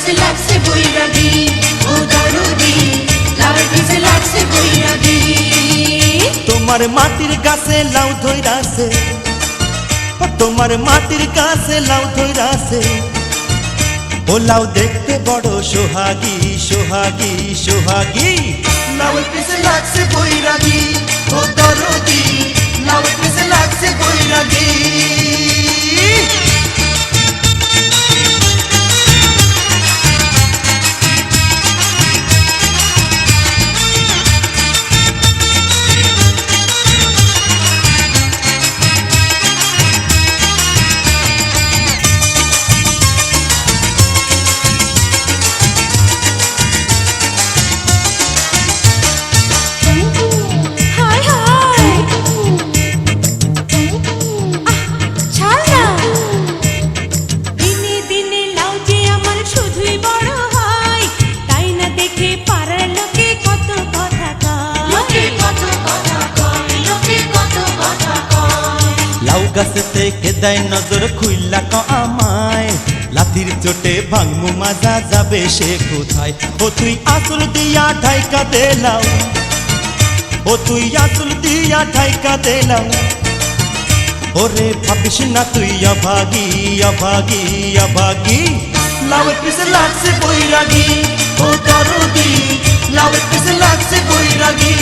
পিছে লাগছে বৈরাগী ও দরদি লাউয়ের পিছে লাগছে বৈরাগী তোমার মাটির গাছে লাউ ধইরাছে তোমার মাটির গাছে লাউ ধইরাছে ও লাউ দেখতে বড় সোহাগী সোহাগী সোহাগী লাউয়ের পিছে লাগছে বৈরাগী ও দরদি লাউয়ের পিছে লাগছে বৈরাগী গাছে থেকে দেয় নজর খুইলা ক আমায় লাঠির চোটে ভাঙমু মাজা যাবে সে কোথায় ও তুই আসল দিয়া ঢাইকা দেলাও ও তুই আসল দিয়া ঢাইকা দেলাও ওরে ভাবিস না তুই অভাগী অভাগী অভাগী লাউয়ের পিছে লাগছে বৈরাগী ও দরদি লাউয়ের পিছে লাগছে বৈরাগী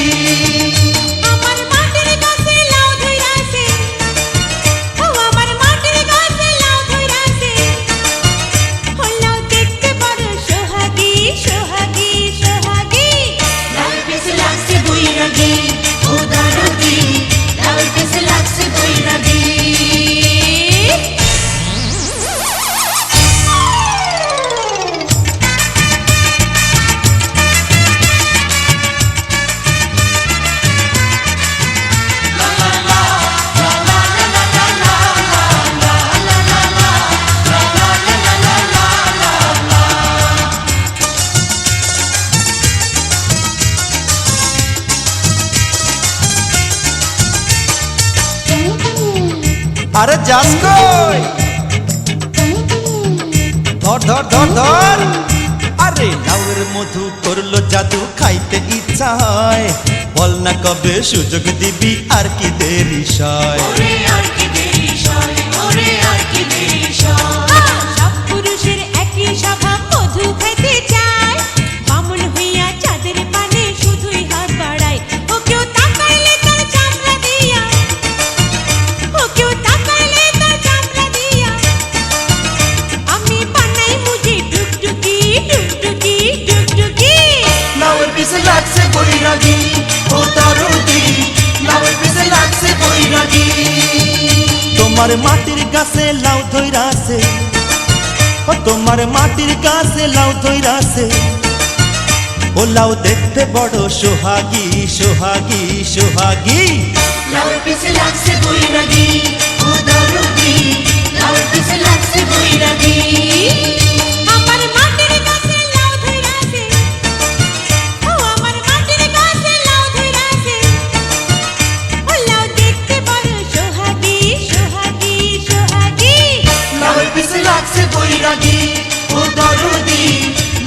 আরে যাস কই ধর ধর ধর ধর আরে লাউয়ের মধু করলো জাদু খাইতে ইচ্ছা হয় বল না কবে সুযোগ দিবি আর কি দেরি সয় ওরে আর কি দেরি সয় ওরে আর কি দেরি সয় সব পুরুষের একই স্বভাব মধু খাইতে চায় বামুন হইয়া চাঁদের পানে শুধুই হাত বাড়ায় ও কেউ তাকাইলে তার চামড়া দিয়া ও কেউ তাকাইলে তার চামড়া দিয়া আমি বানাই মুজি টুকটুকি টুকটুকি টুকটুকি লাউয়ের পিছে লাগছে বৈরাগী ও দরদি লাউয়ের পিছে লাগছে বৈরাগী তোমার মাটির গাছে লাউ ধইরাছে ও তোমার মাটির গাছে লাউ ধইরাছে ও লাউ দেখতে বড় সোহাগী সোহাগী সোহাগী লাউয়ের পিছে লাগছে বৈরাগী ও দরদি লাউয়ের পিছে লাগছে বৈরাগী আমার মাটির গাছে লাউ ধইরাছে ও আমার মাটির গাছে লাউ ধইরাছে ও লাউ দেখতে বড় সোহাগী সোহাগী সোহাগী লাউয়ের পিছে লাগছে বৈরাগী ও দরদি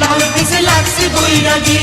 লাউয়ের পিছে লাগছে বৈরাগী